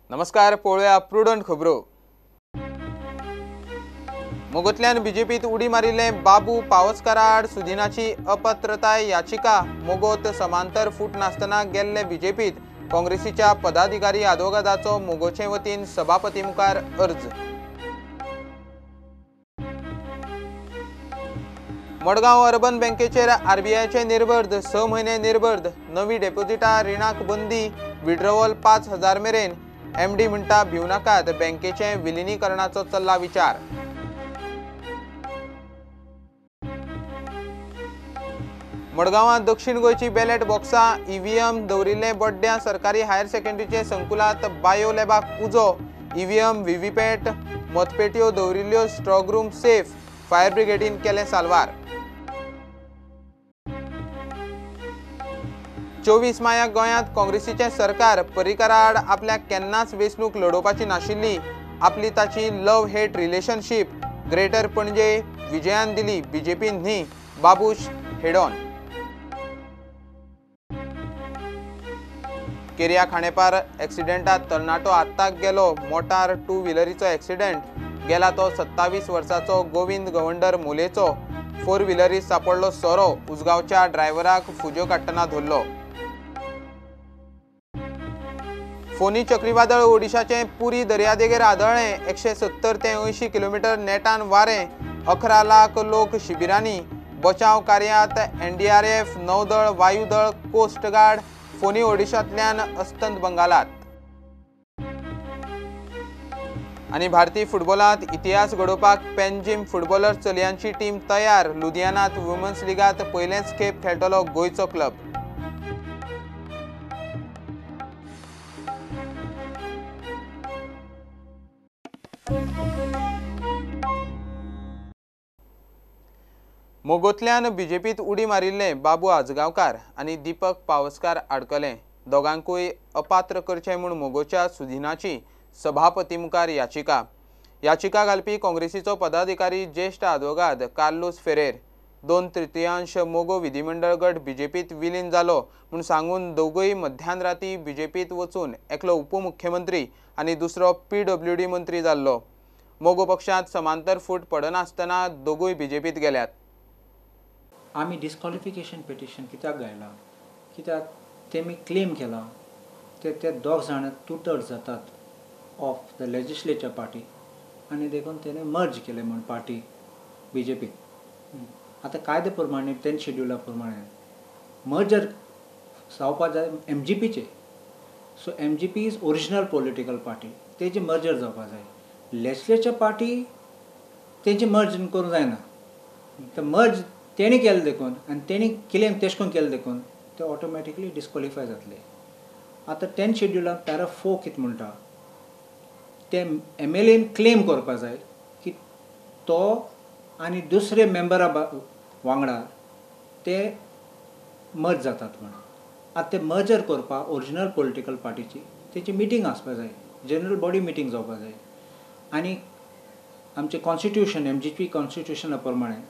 नमस्कार, पळोवया प्रुडंट खबरो। मोगोंतल्यान बीजेपीत उडी मारिल्ले बाबू पावसकारा आड सुदिनाची अपात्रताय याचिका मोगोत समांतर फूट नासतना गेल्ले बीजेपीत काँग्रेसीच्या पदाधिकारी आदवोगादाचो मोगोचे वतीन सभापती मुखार अर्ज। मडगांव अर्बन बँकेचेर आरबीआयचे निर्बंध 6 म्हयने निर्बंध, नवी डेपोजिटा रिणाक बंदी, विड्रॉवल 5000 मेरेन। एमडी म्हणटा भिव नाकात, बँकेचे विलिनीकरणाचो चल्ला विचार। मडगांवां दक्षिण गोंयची बॅलेट बॉक्सां ईव्हीएम दवरिल्ले बड्ड्या सरकारी हायर सेकंडरीचे संकुलात बायो लॅबाक उजो। ईव्हीएम व्हीव्हीपॅट मतपेटयो दवरिल्ल्यो स्ट्रॉंग रूम सेफ, फायर ब्रिगेडीन केले साल्वार। 24 मायाक गोंयांत काँग्रेसीचे सरकार पर्रीकारा आड आपल्याक केन्नाच वेंचणूक लडोवपाची नाशिल्ली। आपली ताची लव हेट रिलेशनशीप ग्रेटर पणजे विजयान दिली, बीजेपीन न्ही, बाबूश हेड ऑन। केरिया खांडेपार एक्सिडेंटात तरणाटो आत्ताक गेलो। मोटार 2 व्हिलरीचो एक्सिडेंट। गेला तो 27 वर्साचो गोविंद गवंडर मोलेचो। 4 व्हिलरीत सापडलो सोरो, उसगांवच्या ड्रायव्हराक फुज्यो काडटना धरलो। फोनी चक्रीवादळ ओडिशाचे पुरी दर्यादेगेर आदळ्ळें। 170 ते 80 किलोमीटर नेटान वारें। 11 लाख लोक शिबिरांनी। बचाव कार्यांत एनडीआरएफ, नौदळ, वायुदळ, कोस्ट गार्ड फोनी ओडिशांतल्यान अस्तंत बंगालात। आनी भारतीय फुटबॉलांत इतिहास घडोवपाक पेनजिम फुटबॉलर चलयांची टीम तयार। लुधियानात वुमन्स लीगात पयलेच खेप खेळटलो गोंयचो क्लब। मोगोंतल्यान बीजेपीत उडी मारिल्ले बाबू आजगांवकार आनी दीपक पावसकार आडकले। दोगांकूय अपात्र करचे म्हूण मोगोच्या सुदिनाची सभापती मुखार याचिका। याचिका घालपी काँग्रेसीचो पदाधिकारी ज्येष्ठ आदवोगाद कार्लोस फेरेर। 2/3 मोगो विधिमंडळ गट बीजेपीत विलीन जालो म्हूण सांगून दोगूय मध्यान राती बीजेपीत वचून एकलो उपमुख्यमंत्री आनी दुसरो पीडब्ल्यूडी मंत्री जाल्लो। मोगो पक्षांत समांतर फूट पडनासतना दोगूय बीजेपीत गेल्यात। आमी डिस्क्वॉलिफिकेशन पिटिशन कित्याक घायला, कित्याक तेमी क्लेम केला ते दोग जाण 2/3 जातात ऑफ द लेजिस्लेचर पार्टी आनी देखून तेणे मर्ज केले म्हूण पार्टी बीजेपीक। आतां कायदे प्रमाणे 10 शेड्युला प्रमाणे मर्जर जावपा जाय एमजीपीचे। So MGP is original political party, तेजी मर्जर जावपा जाय। लेजिस्लेचर पार्टी तेजी मर्ज करूंक जायना। तर मर्ज तेणी केलें देखून आनी तेणी क्लेम तेश करून केलें देखून ते ऑटोमॅटिकली डिस्क्वॉलिफाय जातले। आतां 10 शेड्युलाक पॅरा 4 कितें म्हणटा, ते एमएलएन क्लेम करपा जाय की तो आनी दुसरे मेंबरा वांगडा ते मर्ज जातात म्हणून। आतां ते मर्जर करपाक ओरिजिनल पॉलिटिकल पार्टीची तेची मिटींग आसपा जाय, जनरल बॉडी मिटींग जावपा जाय। आनी आमचे कॉन्स्टिट्यूशन एमजीपी कॉन्स्टिट्यूशना प्रमाणे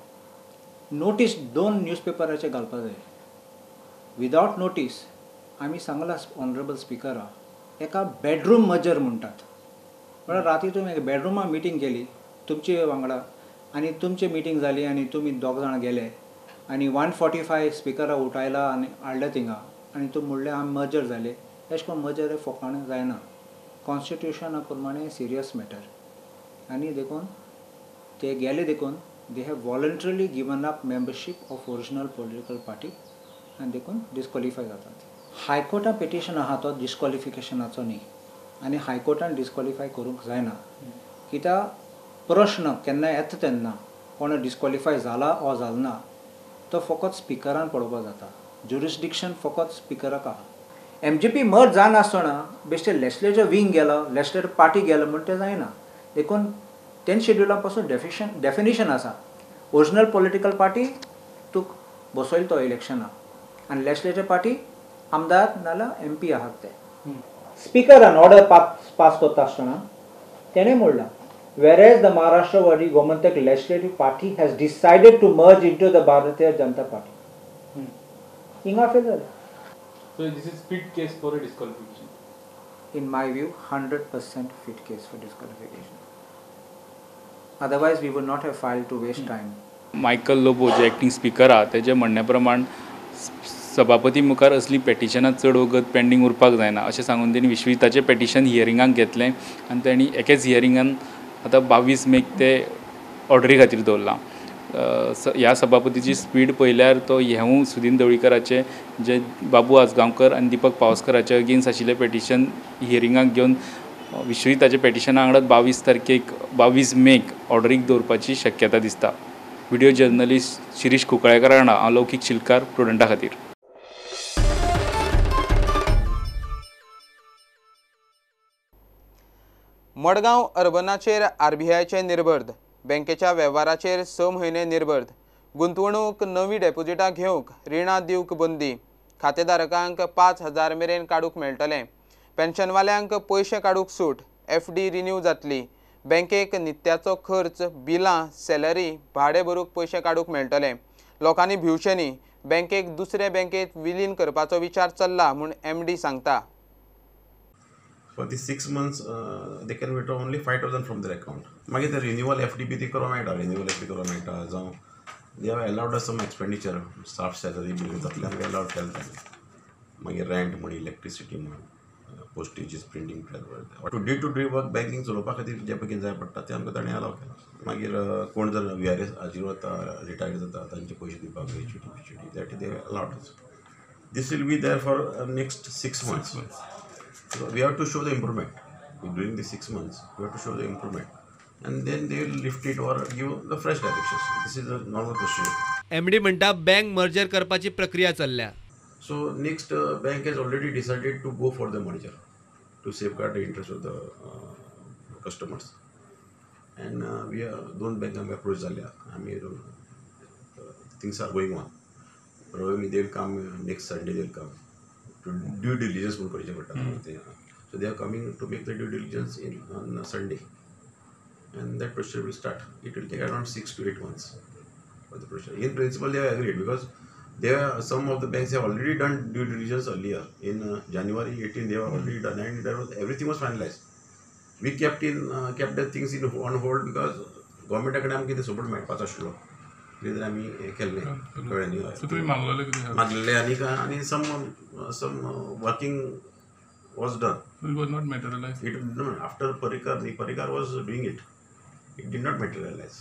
नोटीस 2 न्यूजपेपराचे घालपा जाय। विदाउट नोटीस आमी सांगला ऑनरेबल स्पिकरा एका बेडरूम मर्जर म्हणटात। म्हळ्यार राती तुमी बेडरुमां मिटींग केली तुमचे वांगडा आनी तुमची मिटींग जाली आनी तुमी दोग जाण गेले आनी 145 स्पिकरा उठयला आनी हाडले थिंगा आनी तुमी म्हणलें आमी मर्जर जाले। अशें करून मर्जर हे फकाणें जायना, कॉन्स्टिट्यूशना प्रमाणे सिरियस मॅटर। आनी देखून ते गेले देखून they have voluntarily given up membership of original political party and देखून डिस्क्वॉलिफाय जातात। हायकोर्टान पिटिशन आहा तो डिस्क्वॉलिफिकेशनाचो न्ही आनी हायकोर्टान डिस्क्वॉलिफाय करूंक जायना। कित्याक प्रश्न केन्ना येता तेन्ना कोण डिस्क्वॉलिफाय जाला ओ जालो ना तो फकत स्पिकरान पळोवपाक जाता। ज्युरिस्डिक्शन फकत स्पिकराक आहा। एमजीपी मर्ज जानासतना बेश्टे लेजिस्लेचर विंग गेलो, लेजिस्लेचर पार्टी गेलो म्हण तें जायना। देखून 10 शेड्युला पासून डेफिनेशन आसा। ओरिजिनल पॉलिटिकल पार्टी तूं बसयलो तो इलेक्शना आनी लेजिस्लेचर पार्टी आमदार नाल्यार एमपी आहात ते। स्पिकरान ऑर्डर पास करता आसतना तेणें म्हणलां whereas the Maharashtra Vadi Gomantak legislative party has decided to merge into the Bharatiya Janata Party. Hinga failure. So this is fit case for a disqualification. in my view, 100% fit case for disqualification. Otherwise, we would not have filed to waste time. Michael Lobo जे acting speaker आहा तेजे म्हणणे प्रमाण सभापती मुखार असली पेटिशनां चड वगत पेंडींग उरपाक जायना अशें सांगून तेणी विश्विताचें पेटिशन हियरिंगाक घेतलें आनी तेणी एकेच हियरिंगान आतां 22 मेक ते ऑर्डरी खातीर दवरलां. ह्या सभापतीची स्पीड पळयल्यार तो हेवूय सुदीन ढवळीकराचे जे बाबू आजगांवकर आनी दिपक पावसकराचे अगेन्स्ट आशिल्लें पेटिशन हियरिंगाक घेवन विश्विताचें पेटिशना वांगडाच 22 तारखेक 22 मेक ऑर्डरीक दवरपाची शक्यता दिसता. व्हिडिओ जर्नलिस्ट शिरीश कुंकळेकर वांगडा हांव लौकीक शिलकार प्रुडंटा खातीर. मडगांव अर्बनाचेर RBIचे निर्बंध, बँकेच्या वेव्हाराचेर 6 म्हयने निर्बंध, गुंतवणूक नवी डेपोजिटां घेवंक रिणां दिवंक बंदी, खातेधारकांक 5,000 मेरेन काडूंक मेळटलें, पेन्शनवाल्यांक पयशे काडूंक सूट, FD रिन्यू जातली, बँकेक नित्याचो खर्च, बिलां, सॅलरी, भाडे भरूंक पयशे काडूंक मेळटले. लोकांनी भिवचें न्ही, बँकेक दुसरे बँकेत विलीन करपाचो विचार चल्ला म्हूण MD सांगता. For the 6 months, they can withdraw only 5,000 from their account. मागीर ते renewal FD बी ती करूंक मेळटा, renewal FD करूंक मेळटा. जावं they have allowed us some expenditure, staff salary बी तातूंतल्यान आमी allowed केलें ताणें. मागीर rent म्हण, electricity म्हण, postages, printing press. To day work banking चलोवपा खातीर जे पळय कितें जाय पडटा तें आमकां ताणें allow केलां. मागीर कोण जर VRS हाजेर वता, रिटायर्ड जाता, तांचे पयशे दिवपाक gratuity, that they have allowed us. This will be there for next 6 months. So we have to show the improvement. During the 6 months, we have to show the improvement. And then they will lift it or give the fresh directions. This is a normal procedure. MD म्हणटा bank merger करपाची प्रक्रिया चल्ल्या. So next bank has already decided to go for the merger to safeguard the interest of the customers. And we are दोन bank approach झाल्या. आमी things are going on. Probably they will come next Sunday. They will come. To due diligence म्हणून करचें पडटा. So they are coming to make the due diligence on Sunday, and that procedure will start. It will take around 6 to 8 months for the procedure. In principle, they have agreed because some of the banks have already done due diligence earlier. In January 18, they have already done, and everything was finalized. We kept the things on hold because government कडे आमकां कितें support मेळपाचो आशिल्लो. कितें आमी हें केल्लें कळ्ळें मागलेलें आनी some working was done. It was not materialized. After Parikar was doing it. It did not materialize.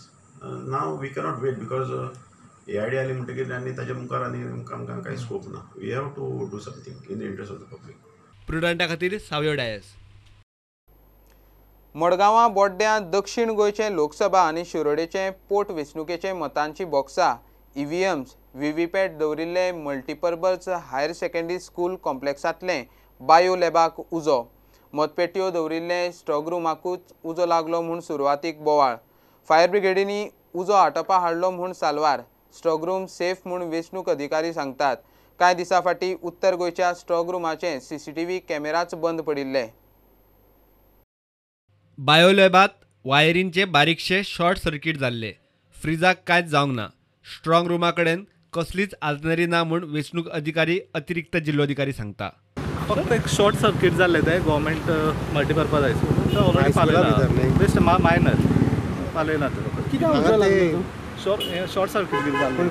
Now we cannot wait because AID आली म्हणटकीर आनी ताच्या मुखार आनी आमकां कांय स्कोप ना. We have to do something in the interest of the public. प्रुडंटा खातीर सावयो डायस. मडगांवां बोड्ड्या दक्षिण गोंयचे लोकसभा आनी शिरोडेचे पोटवेंचणुकेचे मतांची बॉक्सां, EVMs, VVPAT दवरिल्ले मल्टीपर्पज हायर सेकंडरी स्कूल कॉम्प्लेक्सांतले बायो लॅबाक उजो. मतपेटयो दवरिल्ले स्ट्रॉंग रुमाकूच उजो लागलो म्हूण सुरवातीक बोवाळ. फायर ब्रिगेडींनी उजो आटोपा हाडलो म्हूण साल्वार. स्ट्रॉंग रूम सेफ म्हूण वेंचणूक अधिकारी सांगतात. कांय दिसां फाटीं उत्तर गोंयच्या स्ट्रॉंग रुमाचे CCTV कॅमेराच बंद पडिल्ले. बायोलॅबात वायरींचे बारीकशे शॉर्ट सर्किट जाल्ले. फ्रिजाक कांयच जावंक ना. स्ट्रॉंग रुमा कडेन कसलीच आजनरी ना म्हूण वेंचणूक अधिकारी अतिरिक्त जिल्लोधिकारी सांगता. फक्त एक शॉर्ट सर्किट जाल्लें तें गव्हर्मेंट मल्टीपर्पज हायस्कूल ऑलरेडी पालयलां. बेस्ट मायनर पालयलां. शॉर्ट सर्किट बी जाल्लें.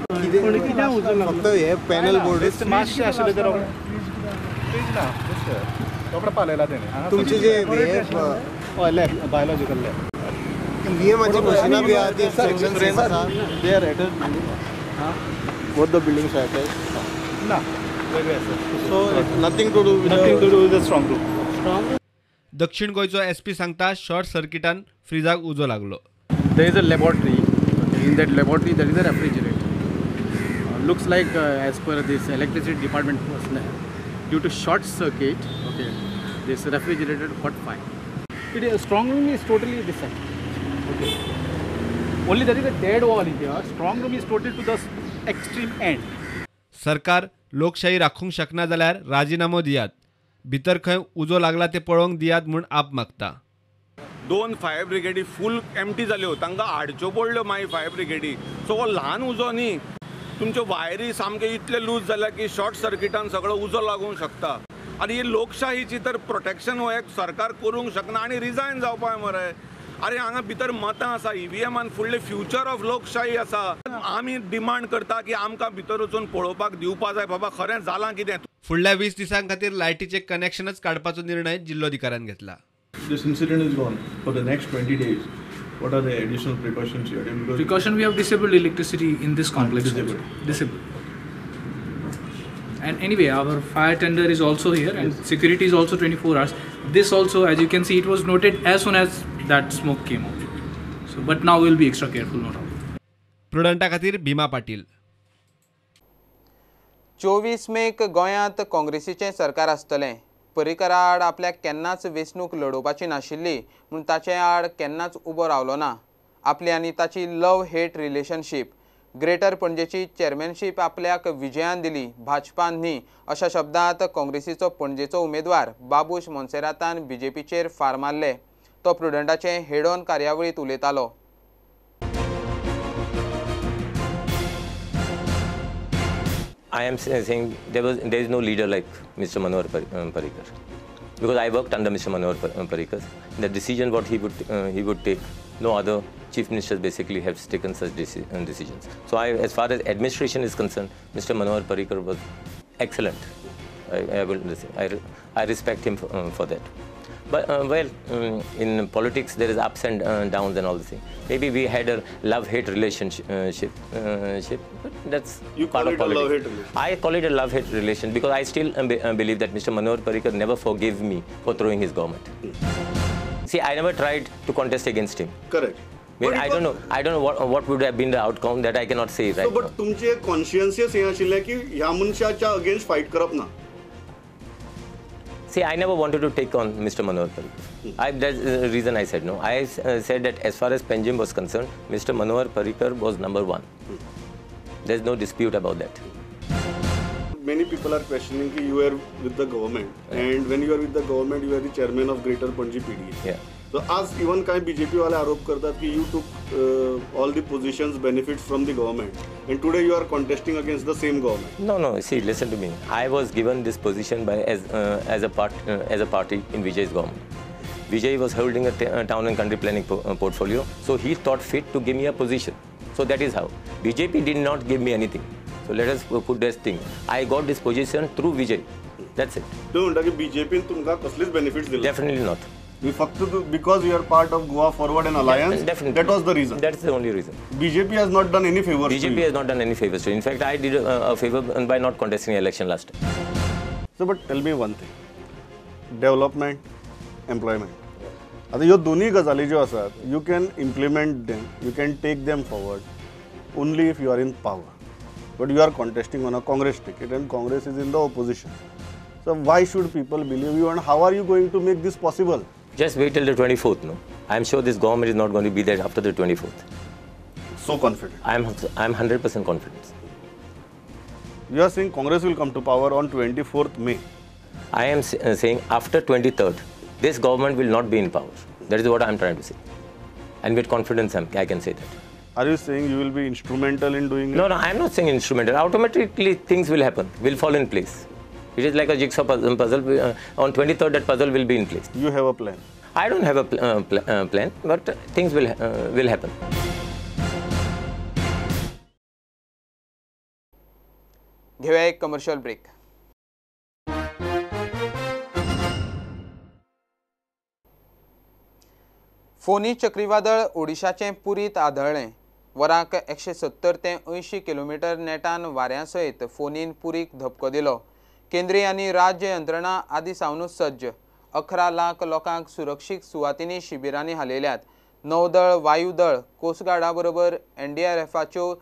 फक्त हे पॅनल बोर्ड मातशें आशिल्लें तें ना रोखडें पालयलां तेणें. तुमचे जे हय लॅब बायोलॉजिकल लॅब VMची मशिनां बी आहा ती सेक्शन सेम आसा. They are attach both the buildings are attach ना वेगळे आसा. So nothing to do with the strong room. दक्षिण गोंयचो SP सांगता शॉर्ट सर्किटान फ्रिजाक उजो लागलो. There is a laboratory. In that laboratory, there is a refrigerator. Looks like, as per this electricity department personnel, due to short circuit, okay, this refrigerator got fire. It is strong room is totally this side. Okay. Only there is a dead wall here. Strong room is totally to the extreme end. सरकार लोकशाही राखूंक शकना जाल्यार राजिनामो दियात. भितर खंय उजो लागला ते पळोवंक दियात म्हूण आप मागता. 2 फायर ब्रिगेडी फूल एम्प्टी जाल्यो. तांकां हाडच्यो पडल्यो मागीर फायर ब्रिगेडी. सो हो ल्हान उजो न्ही. तुमच्यो वायरी सामके इतले लूज जाल्या की शॉर्ट सर्किटान सगळो उजो लागूंक शकता. आनी ही लोकशाहीची तर प्रोटेक्शन हो एक सरकार करूंक शकना आनी रिजायन जावपाक मरे. अरे हांगा भितर मतां आसा EVMान फुडले फ्युचर ऑफ लोकशाही आसा. आमी डिमांड करता की आमकां भितर वचून पळोवपाक दिवपा जाय बाबा खरें जालां कितें. फुडल्या 20 दिसांखातीर लायटीचे कनेक्शनच काडपाचो निर्णय जिल्लोधिकाऱ्यान घेतला. This incident is gone for the next 20 days. What are the additional precautions you are taking? Because Precaution, we have disabled electricity in this complex. Disabled. And anyway, our fire tender is also here and security is also 24 hours. This also, as you can see, it was noted as soon as that smoke came out. So, but now we'll be extra careful, no doubt. प्रुडंटा खातीर Bhima Patil. 24 make गोंयांत काँग्रेसीचें सरकार आसतलें. पर्रीकरा आड आपल्याक केन्नाच वेंचणूक लडोवपाची नाशिल्ली म्हूण ताचे आड केन्नाच उबो रावलो ना. आपली आनी ताची लव हेट रिलेशनशीप. ग्रेटर पणजेची चेअरमॅनशीप आपल्याक विजयान दिली, भाजपान न्ही, अशा शब्दांत काँग्रेसीचो पणजेचो उमेदवार बाबूश मोन्सेरातान BJPचेर फार मारले. तो प्रुडंटाचे हेड ऑन कार्यावळीत उलयतालो. I am saying there is no leader like Mr. Manohar Parrikar, because I worked under Mr. Manohar Parrikar. The decision what he would take, no other chief ministers basically have taken such decisions. So as far as administration is concerned, Mr. Manohar Parrikar was excellent. I respect him for that. But in politics there is ups and downs and all the things. Maybe we had a love-hate relationship, but that's part of politics. I call it a love-hate relation because I still believe that Mr. Manohar Parrikar never forgave me for throwing his government. See, I never tried to contest against him. Correct. I don't know what would have been the outcome, that I cannot say right now. But तुमचे conscience हे आशिल्ले की ह्या मनशाच्या against fight करप ना. See, I never wanted to take on Mr. Manohar Parrikar. That's the reason I said no. I said that as far as Panjim was concerned, Mr. Manohar Parrikar was number one. There's no dispute about that. Many people are questioning that you are with the government, and when you are with the government, you are the chairman of Greater Panji PDA. Yeah. So as even काही BJP वाले आरोप करतात की you took all the positions, benefits from the government, and today you are contesting against the same government. No. See, listen to me. I was given this position by as a party in Vijay's government. Vijay was holding a town and country planning portfolio, so he thought fit to give me a position. So that is how. BJP did not give me anything. So let us put this thing. I got this position through Vijay. That's it. तुम्ही म्हणता की BJP तुमका कसलीच benefits दिले? Definitely not. We फक्त because you are part of Goa Forward and Alliance. Definitely. That was the reason. That's the only reason. BJP has not done any favors. BJP has not done any favors to you. In fact, I did a favor by not contesting the election last time. So, but tell me one thing. Development, employment. आता ह्यो दोन्ही गजाली ज्यो आसात, you can implement them, you can take them forward only if you are in power. But you are contesting on a Congress ticket and Congress is in the opposition. So why should people believe you, and how are you going to make this possible? Just wait till the 24th, no? I'm sure this government is not going to be there after the 24th. So confident. I'm 100% confident. You are saying Congress will come to power on 24th May. I am saying after 23rd, this government will not be in power. That is what I'm trying to say. And with confidence, I can say that. Are you saying you will be instrumental in doing it? No, I'm not saying instrumental. Automatically, things will happen, will fall in place. It is like a jigsaw puzzle. On 23rd, that puzzle will be in place. You have a plan? I don't have a plan, but things will happen. घेऊया एक commercial break. फोनी चक्रीवादळ ओडिशाचे पुरीत आदळ्ळें. वराक 170 ते 80 kilometre नेटान वाऱ्यासयत फोनीन पुरीक धपको दिलो. केंद्रीय आनी राज्य यंत्रणा आदी सावनूच सज्ज. 11 लाख लोकांक सुरक्षीत सुवातींनी शिबिरांनी हालयल्यात. नौदळ, वायुदळ, कोस्टगार्डा बरोबर NDRFच्यो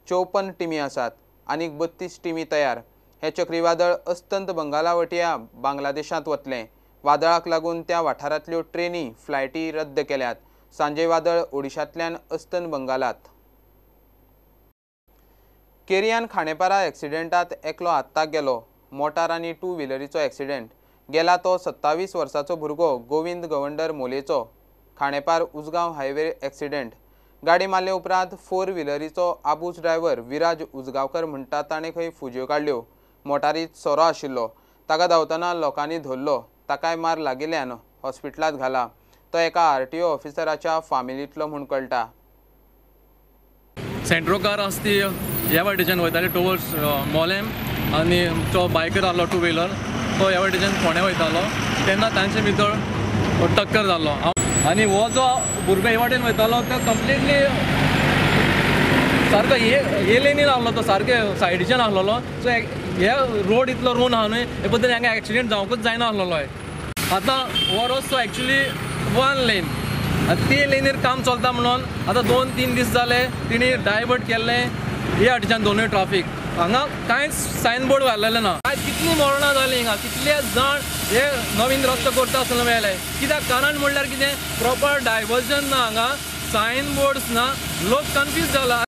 54 टिमी आसात. आनीक 32 टिमी तयार. हे चक्रीवादळ अस्तंत बंगालावटया बांगलादेशांत वतलें. वादळाक लागून त्या वाठारांतल्यो ट्रेनी, फ्लायटी रद्द केल्यात. सांजे वादळ ओडिशांतल्यान अस्तंत बंगालात. केरियान खांडेपारा एक्सिडेंटात एकलो आत्ताक गेलो. मोटार आनी 2 व्हिलरीचो एक्सिडेंट. गेला तो 27 वर्साचो भुरगो गोविंद गवंडर मोलेचो. Khandepar Ujgaon highway accident. गाडी मारले उपरांत 4 व्हिलरीचो आबूज ड्रायव्हर विराज उजगांवकर म्हणटा ताणें खंय फुज्यो काडल्यो. मोटारीत सोरो आशिल्लो. ताका धांवतना लोकांनी धरलो, ताकाय मार लागिल्ल्यान हॉस्पिटलांत घाला. तो एका RTO ऑफिसराच्या फॅमिलींतलो म्हूण कळटा. सेंट्रो कार आसा ती ह्या वाटेच्यान वयताली टुवर्ड्स मोलेम आनी तो बायकर आहलो टू व्हिलर तो ह्या वाटेच्यान फोंड्या वयतालो तेन्ना तांचे भितर टक्कर जालो आनी हो जो भुरगो ह्या वाटेन वयतालो तो कंप्लिटली सारको हे लेनीन आहलो तो सारके सायडीच्यान आहलोलो. सो हे रोड इतलो रून आहा न्हय हे बद्दल हांगा एक्सिडेंट जावंकूच जायना आहलोलो. आतां हो रस्तो एक्चुली वन लेन ती लेनीर काम चलता म्हणून आतां 2-3 दीस जाले तिणी डायवर्ट केल्ले हे वाटेच्यान दोनूय ट्राफीक. हांगा कांयच सायनबोर्ड घाल्लेले ना. आयज कितलीं मरणां जालीं हिंगा, कितले जाण हे नवीन रस्तो करता आसतना मेळ्ळे. कित्याक कारण म्हणल्यार कितें प्रॉपर डायवर्जन ना, हांगा सायनबोर्ड्स ना, लोक कन्फ्यूज जाला.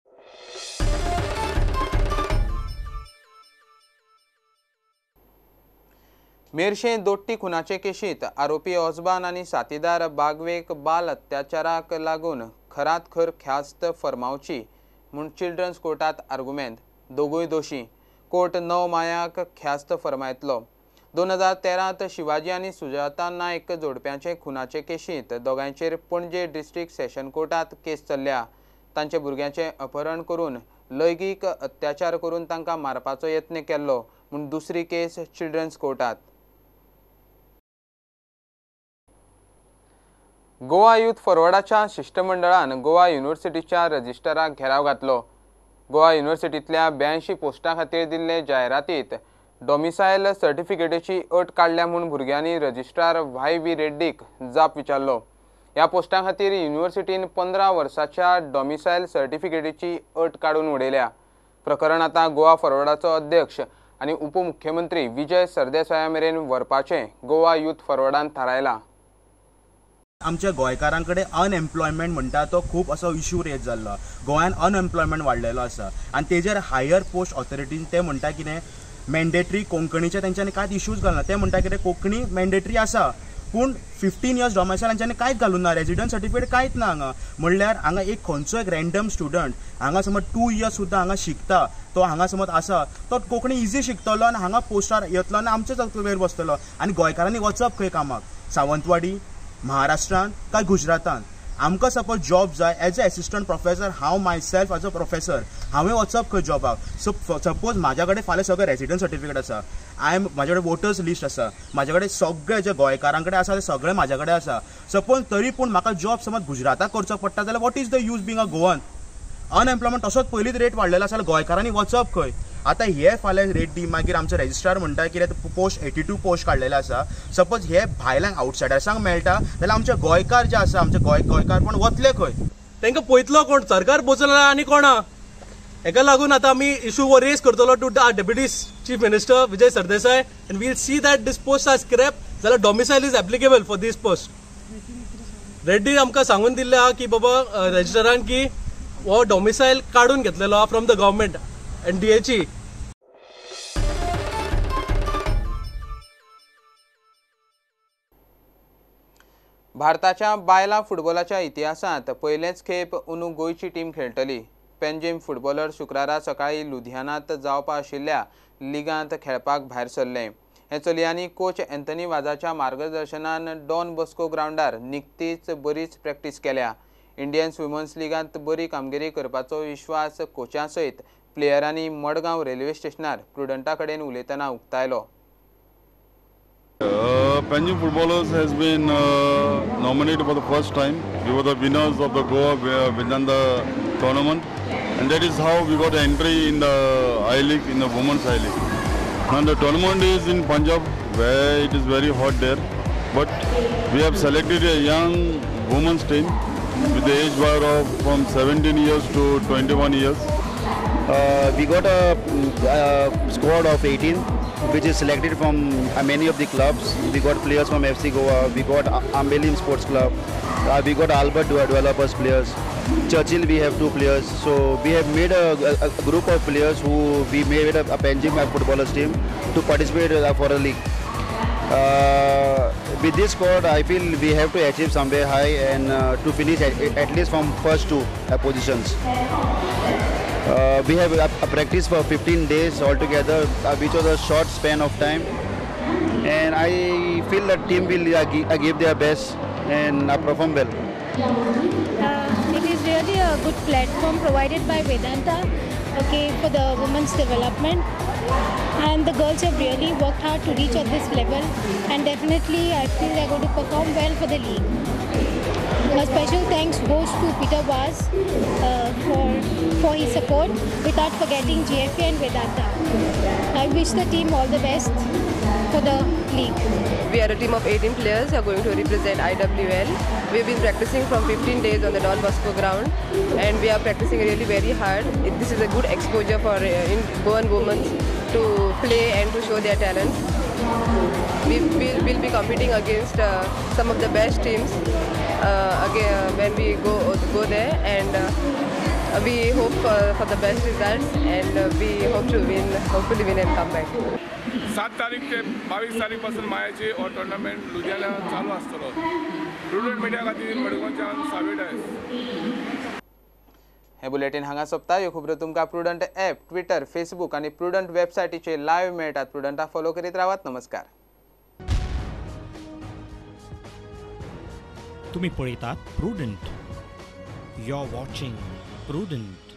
मेर्शे दोट्टी खुनाचे केशींत आरोपी ओझबान आनी साथीदार बागवेक बाल अत्याचाराक लागून खरात खर ख्यास्त फर्मावची म्हूण चिल्ड्रन्स कोर्टात आर्ग्युमेंट. दोगूय दोशी. कोर्ट 9 मायाक ख्यास्त फर्मायतलो. 2013 शिवाजी आनी सुजाता नायक जोडप्याचे खुनाचे केशींत दोगांयचेर पणजे डिस्ट्रिक्ट सेशन कोर्टात केस चल्ल्या. तांचे भुरग्याचें अपहरण करून लैंगीक अत्याचार करून तांकां मारपाचो यत्न केल्लो म्हूण दुसरी केस चिल्ड्रन्स कोर्टात. गोवा यूथ फॉरवर्डाच्या शिष्टमंडळान गोवा युनिव्हर्सिटीच्या रजिस्ट्राराक घेराव घातलो. गोवा युनिव्हर्सिटींतल्या 82 पोस्टां खातीर दिल्ले जायरातीत डॉमिसायल सर्टिफिकेटीची अट काडल्या म्हूण भुरग्यांनी रजिस्ट्रार व्हाय रेड्डीक जाप विचारलो. ह्या पोस्टां खातीर युनिव्हर्सिटीन 15 वर्सांच्या डॉमिसायल सर्टिफिकेटीची अट काडून उडयल्या. प्रकरण आतां गोवा फॉरवर्डाचो अध्यक्ष आनी उपमुख्यमंत्री विजय सरदेसाया मेरेन व्हरपाचें गोवा यूथ फॉरवर्डान थारायलां. आमच्या गोंयकारां कडेन अनएम्प्लॉयमेंट म्हणटा तो खूब असो इश्यू रेज जाल्लो. गोंयान अनएम्प्लॉयमेंट वाडलेलो आसा आनी तेजेर हायर पोस्ट ऑथॉरिटीन ते म्हणटा कितें मॅन्डेटरी कोंकणीचे तेंच्यांनी कांयच इश्यूज घालना. ते म्हणटा कितें कोंकणी मॅन्डेटरी आसा पूण 15 इयर्स डॉमिसायल हांच्यांनी कांयच घालून ना. रेजिडंट सर्टिफिकेट कांयच ना हांगा. म्हणल्यार हांगा एक खंयचो एक रँडम स्टुडंट हांगा समज 2 इयर्स सुद्दां हांगा शिकता तो हांगा समज आसा तो कोंकणी इजी शिकतलो आनी हांगा पोस्टार येतलो आनी आमचेच वेर बसतलो आनी गोंयकारांनी वचप खंय कामाक सावंतवाडी महाराष्ट्रान काय गुजरातान. आमकां सपोज जॉब जाय एज अ एसिस्टंट प्रोफेसर हांव मायसेल्फ एज अ प्रोफेसर हांवें वचप खंय जॉबाक. सो सपोज म्हाज्या कडेन फाल्यां सगळें रेजिडंट सर्टिफिकेट आसा, म्हाजे कडेन वोटर्स लिस्ट आसा, म्हाजे कडेन सगळे जे गोंयकारां कडेन आसा ते सगळे म्हाजे कडेन आसा. सपोज तरी पूण म्हाका जॉब समज गुजराताक करचो पडटा जाल्यार what is the use being a Goan. Unemployment तसोच पयलींच रेट वाडलेलो आसा जाल्यार गोंयकारांनी वचप खंय. आतां हे फाल्यां रेट दी मागीर आमचो रजिस्ट्रार म्हणटा कितें पोस्ट 82 पोस्ट काडलेले आसा. सपोज हे भायल्यांक आवटसायडर्सांक मेळटा जाल्यार आमचे गोंयकार जे आसा आमचे गोंयकार पण वतले खंय. तांकां पयतलो कोण सरकार पोचला आनी कोणा. हेका लागून आतां आमी इशू रेज करतलो to deputy chief minister Vijay Sardesai and will see that this post are scrap जाल्यार domicile is applicable for this post. Reddy आमकां सांगून दिल्लें आहा की बाबा रजिस्ट्रारान की हो डॉमिसायल काडून घेतलेलो आहा फ्रॉम द गव्हर्मेंट NDAची. भारताच्या बायलां फुटबॉलाच्या इतिहासांत पयलेच खेप अंदू गोंयची टीम खेळटली. पेनजीम फुटबॉलर शुक्रारा सकाळी लुधियानात जावपा आशिल्ल्या लिगांत खेळपाक भायर सरले. हे चलयांनी कोच एंथनी वाजाच्या मार्गदर्शनान डॉन बस्को ग्राउंडार निकतीच बरीच प्रॅक्टीस केल्या. इंडियन्स वुमन्स लिगांत बरी कामगिरी करपाचो विश्वास कोचा सयत प्लेयरांनी मडगांव रेल्वे स्टेशनार प्रुडंटा कडेन उलयतना उक्तायलो. Panjim Footballers has been nominated for the first time. We were the winners of the Goa Vijnanda tournament, and that is how we got entry in the I-League, in the Women's I-League. And the tournament is in Punjab, where it is very hot there. But we have selected a young women's team with the age bar of from 17 years to 21 years. We got a squad of 18, which is selected from many of the clubs. We got players from FC Goa, we got Ambelim Sports Club, we got Albert Developers players. Churchill we have 2 players. So we have made a group of players who we made a Panjim Footballers team to participate for a league. With this squad, I feel we have to achieve somewhere high and to finish at least from first 2 positions. We have a practice for 15 days altogether, which was a short span of time. and I feel that team will give their best and perform well. It is really a good platform provided by Vedanta, okay, for the women's development, and the girls have really worked hard to reach at this level, and definitely I feel they are going to perform well for the league. A special thanks goes to Peter Vaz for his support, without forgetting GFA and Vedanta. I wish the team all the best for the league. We are a team of 18 players who are going to represent IWL. We have been practicing from 15 days on the Don Bosco ground, and we are practicing really very hard. This is a good exposure for Goan women to play and to show their talents. We will be competing against some of the best teams again when we go there, and we hope for the best results, and we hope to hopefully win and come back. 7 तारीख ते 22 तारीख पासून मायाची हो tournament Ludhiana चालू आसतलो. Prudent media खातीर मडगांवच्यान सावेड eyes. हे बुलेटिन हांगा सोंपता. ह्यो खबरो तुमकां प्रुडंट ॲप, ट्विटर, फेसबुक आनी प्रुडंट वेबसायटीचेर लायव्ह मेळटात. प्रुडंटाक फॉलो करीत रावात. नमस्कार. तुम्ही पळयतात Prudent. You are watching prudent.